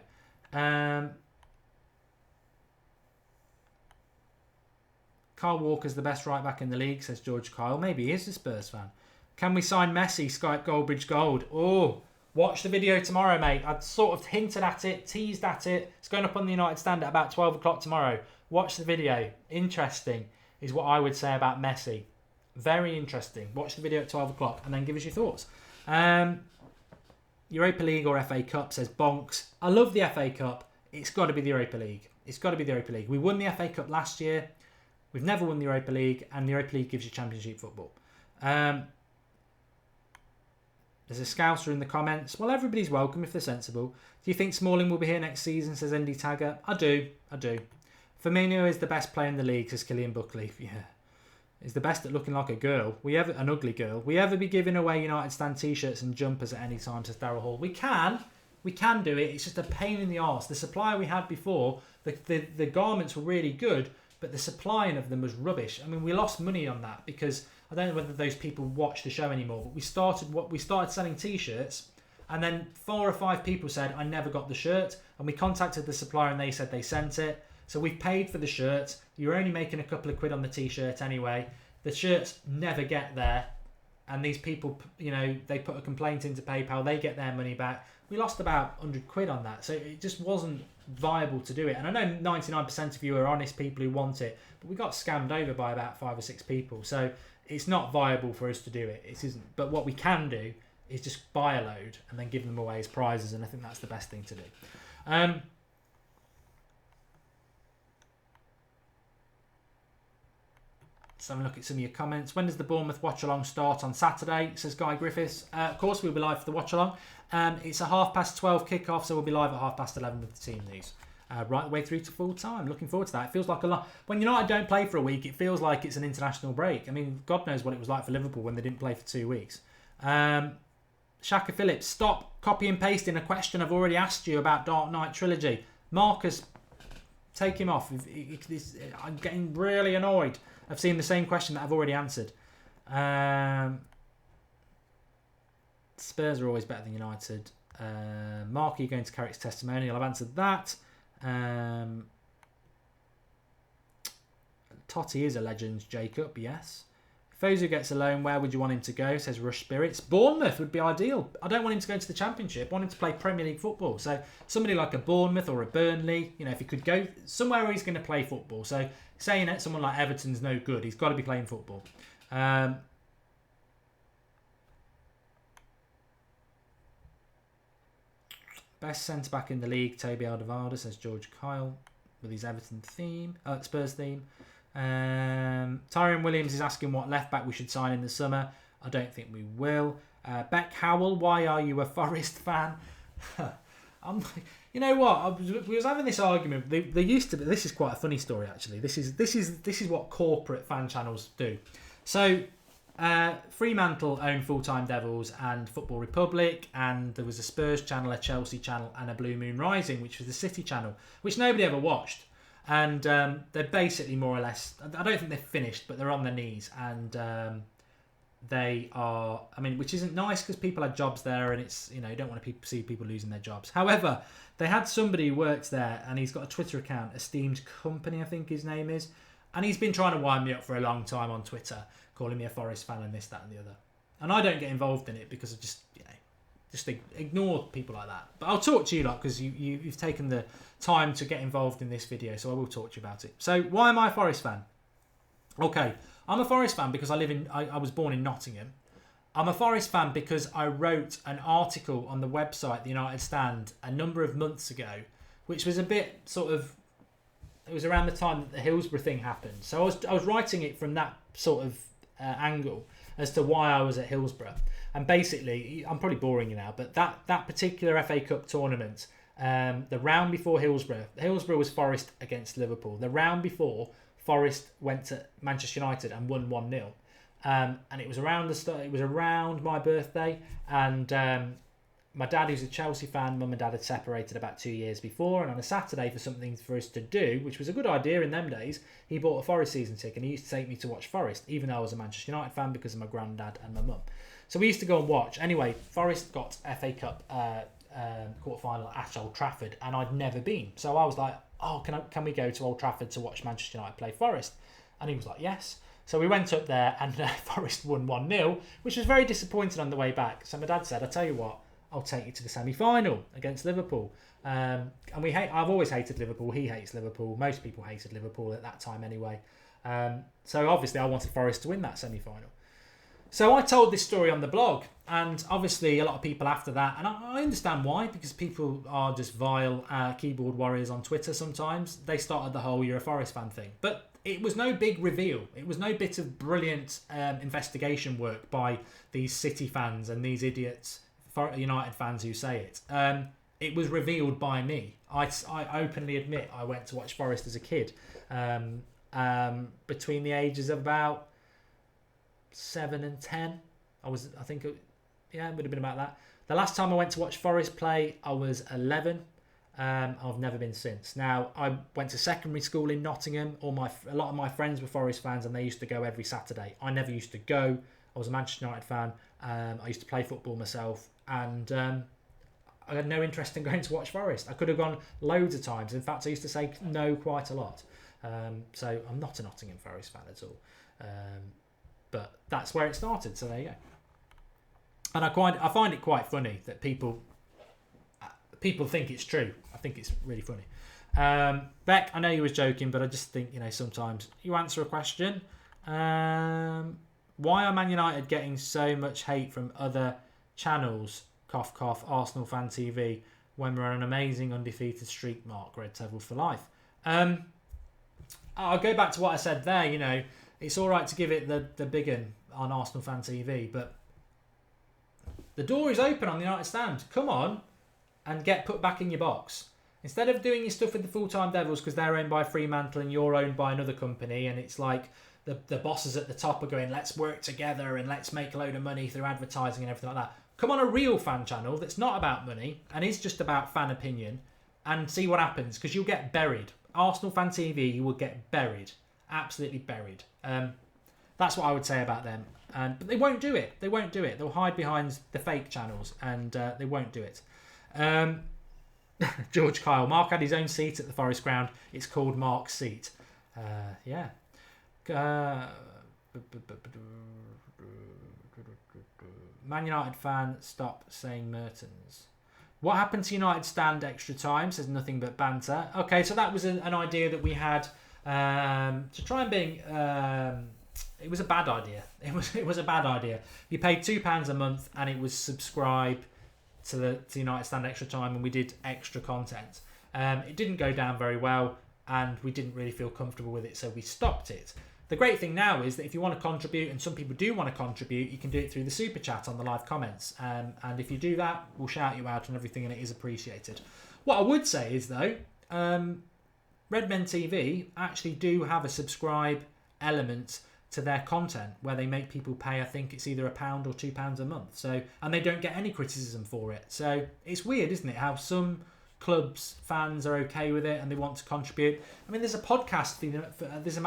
Kyle Walker's the best right back in the league, says George Kyle. Maybe he is a Spurs fan. Can we sign Messi? Skype Goldbridge Gold. Oh, watch the video tomorrow, mate. I'd sort of hinted at it, teased at it. It's going up on the United Stand at about 12 o'clock tomorrow. Watch the video. Interesting is what I would say about Messi. Very interesting. Watch the video at 12 o'clock and then give us your thoughts. Europa League or FA Cup, says Bonks. I love the FA Cup. It's got to be the Europa League. It's got to be the Europa League. We won the FA Cup last year. We've never won the Europa League, and the Europa League gives you Championship football. There's a Scouser in the comments. Well, everybody's welcome if they're sensible. Do you think Smalling will be here next season, says Andy Tagger? I do. Firmino is the best player in the league, says Killian Buckley. Yeah. He's the best at looking like a girl. An ugly girl. We ever be giving away United Stand t-shirts and jumpers at any time, says Darryl Hall. We can do it. It's just a pain in the arse. The supply we had before, the garments were really good, but the supplying of them was rubbish. I mean, we lost money on that because I don't know whether those people watch the show anymore, but we started selling t-shirts, and then 4 or 5 people said, I never got the shirt, and we contacted the supplier and they said they sent it. So we've paid for the shirts. You're only making a couple of quid on the t-shirt anyway. The shirts never get there, and these people, they put a complaint into PayPal, they get their money back. We lost about 100 quid on that, so it just wasn't viable to do it. And I know 99% of you are honest people who want it, but we got scammed over by about 5 or 6 people, so it's not viable for us to do it. It isn't. But what we can do is just buy a load and then give them away as prizes, and I think that's the best thing to do. Let's have a look at some of your comments. When does the Bournemouth watch-along start? On Saturday, says Guy Griffiths. Of course, we'll be live for the watch-along. It's a 12:30 kick-off, so we'll be live at 11:30 with the team news. Right the way through to full time. Looking forward to that. It feels like a lot. When United don't play for a week, it feels like it's an international break. I mean, God knows what it was like for Liverpool when they didn't play for 2 weeks. Shaka Phillips, stop copy and pasting a question I've already asked you about Dark Knight Trilogy. Marcus, take him off. I'm getting really annoyed. I've seen the same question that I've already answered. Spurs are always better than United. Mark, are you going to Carrick's testimonial? I've answered that. Totti is a legend, Jacob, yes. If Fosu gets a loan, where would you want him to go, says Rush Spirits? Bournemouth would be ideal. I don't want him to go into the Championship. I want him to play Premier League football. So somebody like a Bournemouth or a Burnley, if he could go somewhere where he's going to play football. So saying that someone like Everton's no good, he's got to be playing football. Best centre-back in the league, Toby Alderweireld, says George Kyle, with his Everton theme, Spurs theme. Tyrone Williams is asking what left-back we should sign in the summer. I don't think we will. Beck Howell, why are you a Forest fan? You know what? We was having this argument. They used to be. This is quite a funny story, actually. This is what corporate fan channels do. So Fremantle owned Full-Time Devils and Football Republic, and there was a Spurs channel, a Chelsea channel, and a Blue Moon Rising, which was the City channel, which nobody ever watched. And they're basically more or less, I don't think they're finished, but they're on their knees. And they are, which isn't nice because people had jobs there, and it's, you don't want to see people losing their jobs. However, they had somebody who works there, and he's got a Twitter account, Esteemed Company, I think his name is. And he's been trying to wind me up for a long time on Twitter, calling me a Forest fan and this, that, and the other. And I don't get involved in it because I just ignore people like that. But I'll talk to you because you've taken the time to get involved in this video, so I will talk to you about it. So why am I a Forest fan? Okay, I'm a Forest fan because I was born in Nottingham. I'm a Forest fan because I wrote an article on the website, the United Stand, a number of months ago, which was a bit it was around the time that the Hillsborough thing happened. So I was writing it from that sort of angle as to why I was at Hillsborough. And basically, I'm probably boring you now, but that particular FA Cup tournament, the round before Hillsborough was Forest against Liverpool. The round before, Forest went to Manchester United and won 1-0. And it was around it was around my birthday, and my dad, who's a Chelsea fan, mum and dad had separated about 2 years before, and on a Saturday for something for us to do, which was a good idea in them days, he bought a Forest season ticket, and he used to take me to watch Forest, even though I was a Manchester United fan because of my granddad and my mum. So we used to go and watch. Anyway, Forest got FA Cup quarter-final at Old Trafford, and I'd never been. So I was like, oh, can we go to Old Trafford to watch Manchester United play Forest? And he was like, yes. So we went up there, and Forest won 1-0, which was very disappointing on the way back. So my dad said, I'll tell you what, I'll take you to the semi-final against Liverpool. And I've always hated Liverpool. He hates Liverpool. Most people hated Liverpool at that time anyway. So obviously I wanted Forest to win that semi-final. So I told this story on the blog, and obviously a lot of people after that, and I understand why, because people are just vile keyboard warriors on Twitter sometimes. They started the whole "you're a Forest fan" thing. But it was no big reveal. It was no bit of brilliant investigation work by these City fans and these idiots, United fans who say it. It was revealed by me. I openly admit I went to watch Forest as a kid, between the ages of about 7 and 10. It would have been about that. The last time I went to watch Forest play, I was 11. I've never been since. Now, I went to secondary school in Nottingham. A lot of my friends were Forest fans, and they used to go every Saturday. I never used to go. I was a Manchester United fan. I used to play football myself, and I had no interest in going to watch Forest. I could have gone loads of times. In fact, I used to say no quite a lot. So I'm not a Nottingham Forest fan at all. But that's where it started. So there you go. And I find it quite funny that people think it's true. I think it's really funny. Beck, I know you was joking, but I just think, sometimes you answer a question. Why are Man United getting so much hate from other channels? Cough, cough, Arsenal Fan TV, when we're on an amazing undefeated streak, Mark, Red Devils for life. I'll go back to what I said there, it's all right to give it the big un on Arsenal Fan TV, but the door is open on the United stand. Come on and get put back in your box. Instead of doing your stuff with the full-time Devils because they're owned by Fremantle and you're owned by another company, and it's like the bosses at the top are going, let's work together and let's make a load of money through advertising and everything like that. Come on a real fan channel that's not about money and is just about fan opinion and see what happens, because you'll get buried. Arsenal Fan TV, you will get buried. Absolutely buried. That's what I would say about them. But they won't do it. They'll hide behind the fake channels, and they won't do it. George Kyle. Mark had his own seat at the Forest ground. It's called Mark's seat. Yeah. Man United fan, stop saying Mertens. What happened to United stand extra time? Says nothing but banter. Okay, so that was an idea that we had to try and bring. It was a bad idea. It was a bad idea. You paid £2 a month, and it was subscribe to United Stand Extra Time, and we did extra content. It didn't go down very well, and we didn't really feel comfortable with it, so we stopped it. The great thing now is that if you want to contribute, and some people do want to contribute, you can do it through the super chat on the live comments. And if you do that, we'll shout you out and everything, and it is appreciated. What I would say is, though, Redmen TV actually do have a subscribe element to their content where they make people pay, I think it's either £1 or £2 a month. So, and they don't get any criticism for it. So it's weird, isn't it, how some clubs fans are okay with it and they want to contribute. I mean, there's a podcast, there's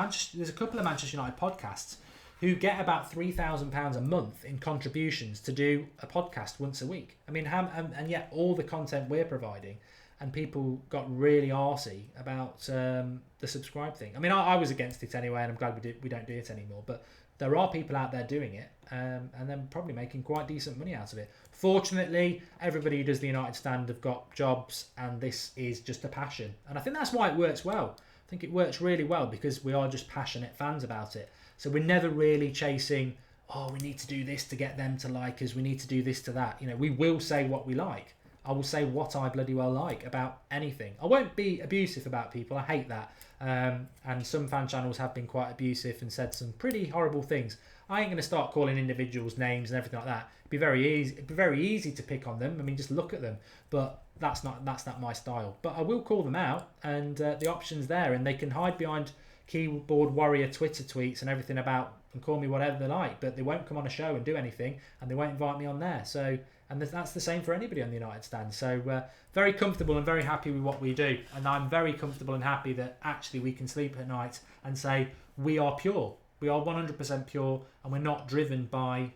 a couple of Manchester United podcasts who get about £3,000 a month in contributions to do a podcast once a week. I mean, and yet all the content we're providing, and people got really arsey about the subscribe thing. I mean, I was against it anyway, and I'm glad we don't do it anymore. But there are people out there doing it, and they're probably making quite decent money out of it. Fortunately, everybody who does the United Stand have got jobs, and this is just a passion. And I think that's why it works well. I think it works really well because we are just passionate fans about it. So we're never really chasing, we need to do this to get them to like us. We need to do this to that. We will say what we like. I will say what I bloody well like about anything. I won't be abusive about people. I hate that. And some fan channels have been quite abusive and said some pretty horrible things. I ain't going to start calling individuals names and everything like that. It'd be very easy to pick on them. I mean, just look at them. But that's not my style. But I will call them out, and the option's there, and they can hide behind keyboard warrior Twitter tweets and everything about and call me whatever they like, but they won't come on a show and do anything, and they won't invite me on there. So, and that's the same for anybody on the United Stand. So very comfortable and very happy with what we do, and I'm very comfortable and happy that actually we can sleep at night and say we are pure. We are 100% pure, and we're not driven by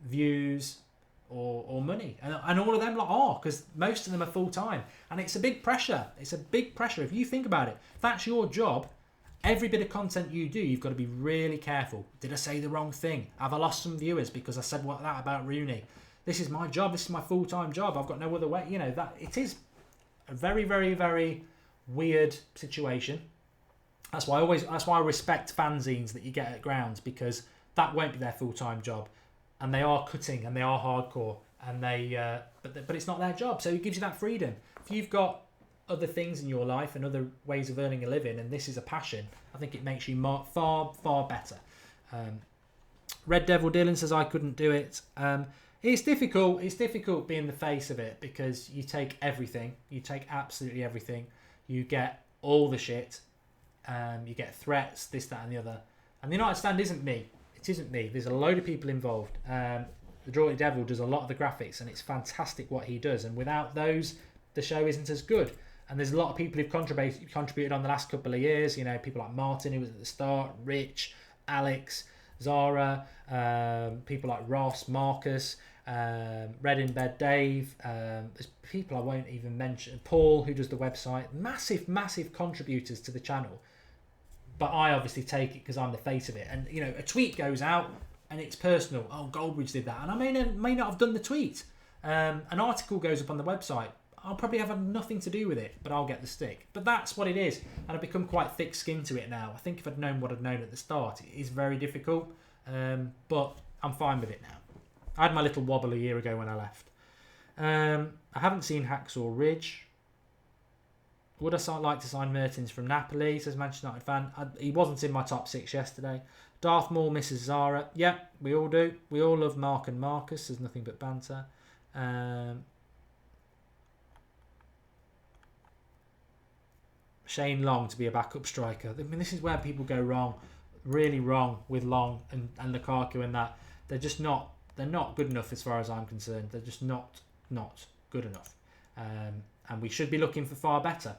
views or money, and all of them are, because most of them are full time, and it's a big pressure. It's a big pressure. If you think about it, if that's your job, every bit of content you do, you've got to be really careful. Did I say the wrong thing? Have I lost some viewers because I said that about Rooney? This is my job. This is my full-time job. I've got no other way. You know, that it is a very, very, very weird situation. That's why I respect fanzines that you get at grounds, because that won't be their full-time job, and they are cutting and they are hardcore, and but it's not their job. So it gives you that freedom. If you've got other things in your life and other ways of earning a living, and this is a passion, I think it makes you far, far better. Red Devil Dylan says I couldn't do it. It's difficult. It's difficult being the face of it, because you take everything. You take absolutely everything. You get all the shit. You get threats, this, that, and the other. And the United Stand isn't me. It isn't me. There's a load of people involved. The Draughty Devil does a lot of the graphics, and it's fantastic what he does. And without those, the show isn't as good. And there's a lot of people who've contributed on the last couple of years. You know, people like Martin, who was at the start, Rich, Alex, Zara, people like Ross, Marcus, Red in Bed Dave. There's people I won't even mention. Paul, who does the website. Massive, massive contributors to the channel. But I obviously take it because I'm the face of it. And, you know, a tweet goes out and it's personal. Oh, Goldbridge did that. And I may not have done the tweet. An article goes up on the website. I'll probably have nothing to do with it, but I'll get the stick. But that's what it is. And I've become quite thick-skinned to it now. I think if I'd known what I'd known at the start, it is very difficult. But I'm fine with it now. I had my little wobble a year ago when I left. I haven't seen Hacksaw Ridge. Would I like to sign Mertens from Napoli, says Manchester United fan. He wasn't in my top 6 yesterday. Darth Maul misses Zara. Yeah, we all do. We all love Mark and Marcus. There's nothing but banter. Shane Long to be a backup striker. I mean, this is where people go wrong, really wrong with Long and Lukaku and that. They're just not. They're not good enough as far as I'm concerned. They're just not good enough. And we should be looking for far better.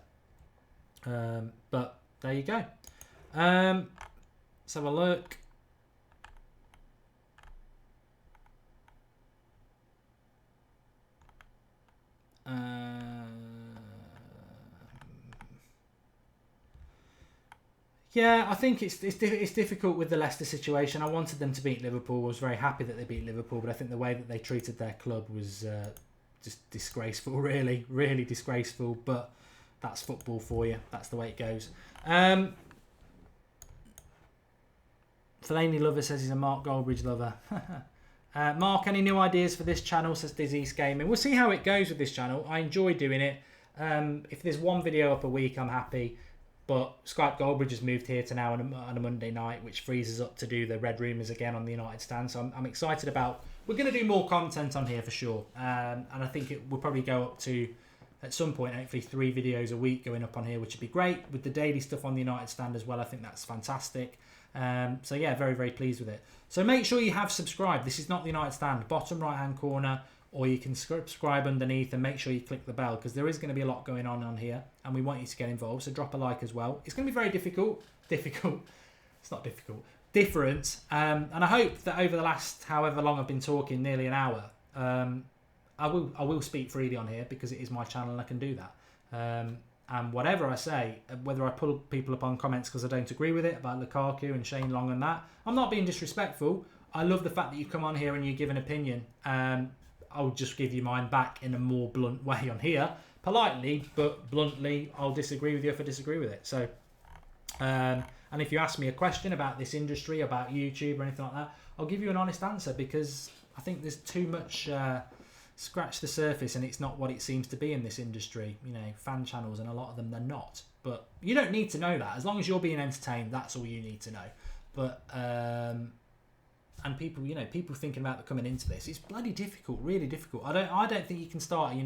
But there you go. Let's have a look. Yeah, I think it's difficult with the Leicester situation. I wanted them to beat Liverpool. I was very happy that they beat Liverpool, but I think the way that they treated their club was just disgraceful, really, really disgraceful. But that's football for you. That's the way it goes. Fellaini lover says he's a Mark Goldbridge lover. Mark, any new ideas for this channel, says Disease Gaming. We'll see how it goes with this channel. I enjoy doing it. If there's one video up a week, I'm happy. But Skype Goldbridge has moved here to now on a Monday night, which frees us up to do the Red Rumours again on the United Stand. So I'm excited about... We're going to do more content on here for sure. And I think it will probably go up to, at some point, hopefully 3 videos a week going up on here, which would be great. With the daily stuff on the United Stand as well, I think that's fantastic. So yeah, very, very pleased with it. So make sure you have subscribed. This is not the United Stand. Bottom right-hand corner, or you can subscribe underneath and make sure you click the bell, because there is going to be a lot going on here and we want you to get involved. So drop a like as well. It's going to be very difficult. It's not difficult. Different. And I hope that over the last however long I've been talking, nearly an hour, I will speak freely on here because it is my channel and I can do that. And whatever I say, whether I pull people up on comments because I don't agree with it about Lukaku and Shane Long and that, I'm not being disrespectful. I love the fact that you come on here and you give an opinion. I'll just give you mine back in a more blunt way on here. Politely, but bluntly, I'll disagree with you if I disagree with it. So, and if you ask me a question about this industry, about YouTube or anything like that, I'll give you an honest answer, because I think there's too much scratch the surface and it's not what it seems to be in this industry. You know, fan channels, and a lot of them, they're not. But you don't need to know that. As long as you're being entertained, that's all you need to know. But and people, people thinking about coming into this, it's bloody difficult, really difficult. I don't think you can start a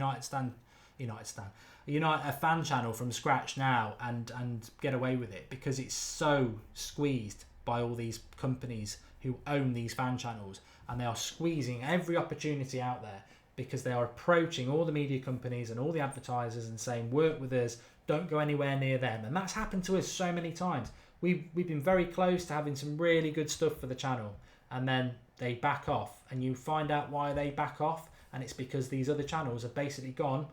fan channel from scratch now and get away with it, because it's so squeezed by all these companies who own these fan channels, and they are squeezing every opportunity out there, because they are approaching all the media companies and all the advertisers and saying, work with us, don't go anywhere near them. And that's happened to us so many times. We've been very close to having some really good stuff for the channel, and then they back off, and you find out why they back off, and it's because these other channels have basically gone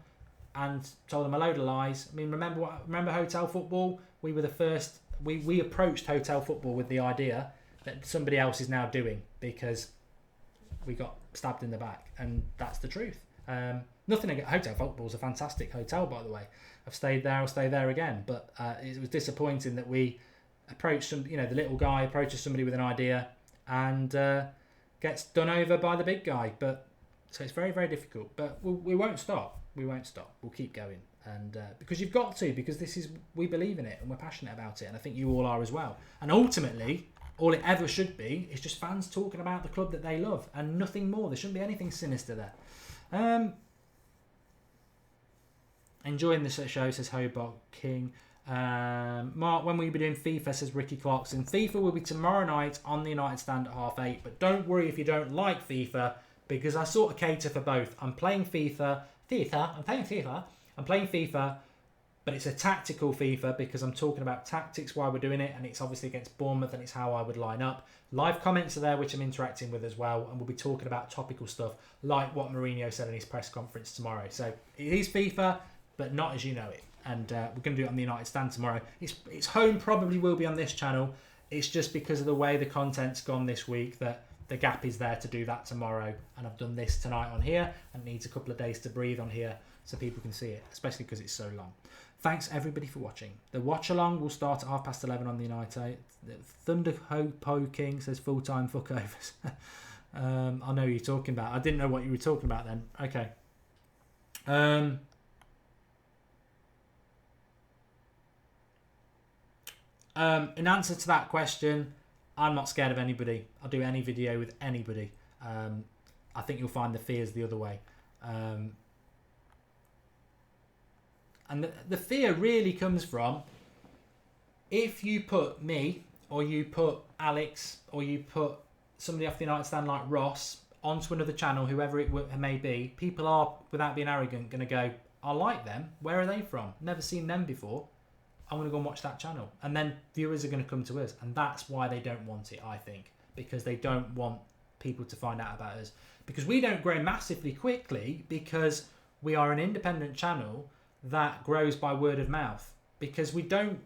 and told them a load of lies. I mean, remember Hotel Football? We were the first. We approached Hotel Football with the idea that somebody else is now doing, because we got stabbed in the back, and that's the truth. Nothing against Hotel Football is a fantastic hotel, by the way. I've stayed there. I'll stay there again. But it was disappointing that we approached the little guy approaches somebody with an idea and gets done over by the big guy. But so it's very, very difficult. But we won't stop. We won't stop. We'll keep going. And because you've got to, because we believe in it and we're passionate about it, and I think you all are as well. And ultimately, all it ever should be is just fans talking about the club that they love, and nothing more. There shouldn't be anything sinister there. Enjoying this show, says Hobart King. Mark, when will you be doing FIFA, says Ricky Clarkson. FIFA will be tomorrow night on the United Stand at 8:30. But don't worry if you don't like FIFA, because I sort of cater for both. I'm playing FIFA, but it's a tactical FIFA, because I'm talking about tactics while we're doing it, and it's obviously against Bournemouth, and it's how I would line up. Live comments are there, which I'm interacting with as well, and we'll be talking about topical stuff, like what Mourinho said in his press conference tomorrow. So it is FIFA, but not as you know it. And we're going to do it on the United Stand tomorrow. Its home probably will be on this channel. It's just because of the way the content's gone this week that the gap is there to do that tomorrow. And I've done this tonight on here, and it needs a couple of days to breathe on here so people can see it, especially because it's so long. Thanks everybody for watching. The watch along will start at 11:30 on the United. Thunder Ho King says full-time fuckovers. I know who you're talking about. I didn't know what you were talking about then. Okay. In answer to that question, I'm not scared of anybody. I'll do any video with anybody. I think you'll find the fear's the other way. And the fear really comes from, if you put me, or you put Alex, or you put somebody off the United Stand like Ross onto another channel, whoever it may be, people are, without being arrogant, going to go, I like them. Where are they from? Never seen them before. I'm going to go and watch that channel. And then viewers are going to come to us. And that's why they don't want it, I think. Because they don't want people to find out about us. Because we don't grow massively quickly, because we are an independent channel that grows by word of mouth. Because we don't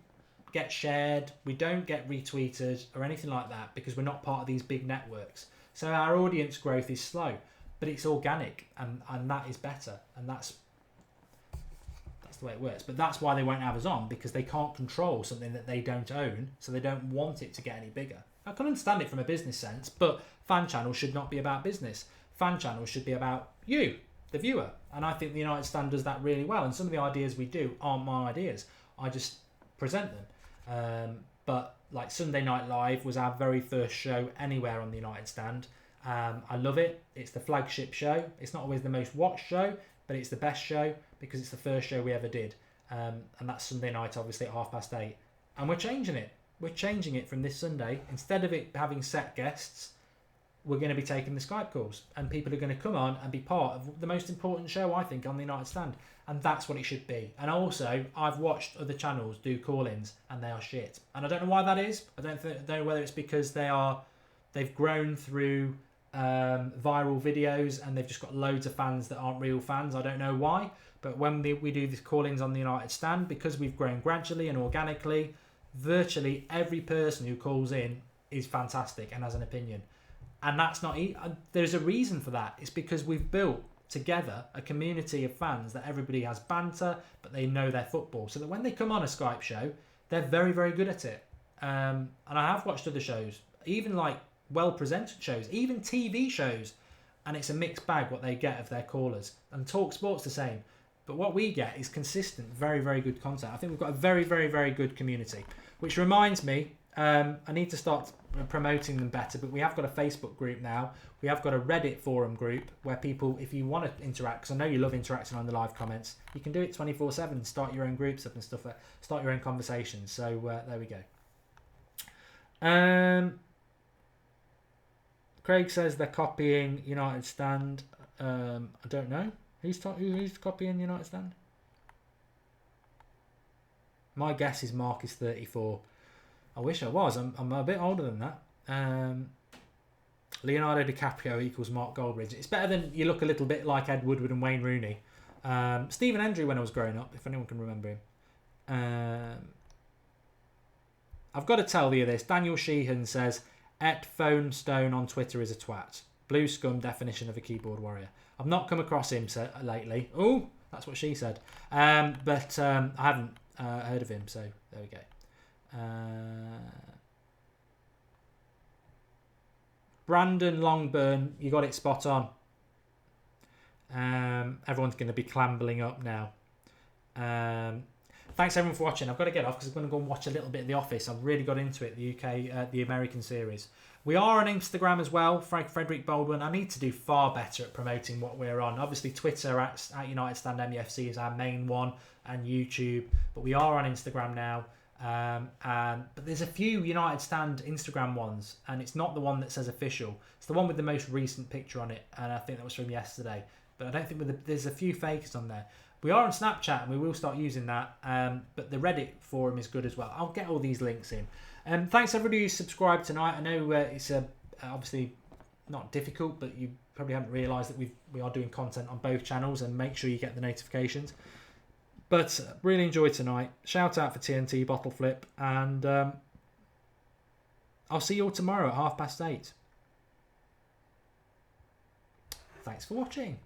get shared, we don't get retweeted or anything like that, because we're not part of these big networks. So our audience growth is slow. But it's organic, and that is better. And that's the way it works. But that's why they won't have us on, because they can't control something that they don't own, so they don't want it to get any bigger. I can understand it from a business sense, but fan channels should not be about business. Fan channels should be about you, the viewer. And I think the United Stand does that really well. And some of the ideas we do aren't my ideas. I just present them. But like Sunday Night Live was our very first show anywhere on the United Stand. I love it. It's the flagship show. It's not always the most watched show, but it's the best show, because it's the first show we ever did. And that's Sunday night, obviously, at 8:30. And we're changing it. We're changing it from this Sunday. Instead of it having set guests, we're going to be taking the Skype calls. And people are going to come on and be part of the most important show, I think, on the United Stand. And that's what it should be. And also, I've watched other channels do call-ins, and they are shit. And I don't know why that is. I don't know whether it's because they've grown through viral videos, and they've just got loads of fans that aren't real fans. I don't know why, but when we do these call-ins on the United Stand, because we've grown gradually and organically, virtually every person who calls in is fantastic and has an opinion. And that's not there's a reason for that. It's because we've built together a community of fans that everybody has banter, but they know their football, so that when they come on a Skype show, they're very, very good at it. And I have watched other shows, even like well-presented shows, even TV shows, and it's a mixed bag what they get of their callers. And Talk Sport's the same, but what we get is consistent, very, very good content. I think we've got a very, very, very good community, which reminds me, I need to start promoting them better, but we have got a Facebook group now. We have got a Reddit forum group where people, if you want to interact, because I know you love interacting on the live comments, you can do it 24/7, start your own groups up and stuff, start your own conversations. So there we go. Craig says they're copying United Stand. I don't know. Who's copying United Stand? My guess is Mark is 34. I wish I was. I'm a bit older than that. Leonardo DiCaprio equals Mark Goldbridge. It's better than you look a little bit like Ed Woodward and Wayne Rooney. Stephen Hendry when I was growing up, if anyone can remember him. I've got to tell you this. Daniel Sheehan says, Et Phone Stone on Twitter is a twat. Blue scum definition of a keyboard warrior. I've not come across him lately. Oh, that's what she said. But I haven't heard of him, so there we go. Brandon Longburn, you got it spot on. Everyone's going to be clambling up now. Thanks everyone for watching. I've got to get off because I'm going to go and watch a little bit of The Office. I've really got into it, the UK, the American series. We are on Instagram as well, Frederick Baldwin. I need to do far better at promoting what we're on. Obviously, Twitter at United Stand MEFC is our main one, and YouTube. But we are on Instagram now. But there's a few United Stand Instagram ones, and it's not the one that says official. It's the one with the most recent picture on it, and I think that was from yesterday. But I don't think there's a few fakes on there. We are on Snapchat, and we will start using that. But the Reddit forum is good as well. I'll get all these links in. Thanks everybody who subscribed tonight. I know it's obviously not difficult, but you probably haven't realised that we are doing content on both channels, and make sure you get the notifications. But really enjoyed tonight. Shout out for TNT Bottle Flip, and I'll see you all tomorrow at 8:30. Thanks for watching.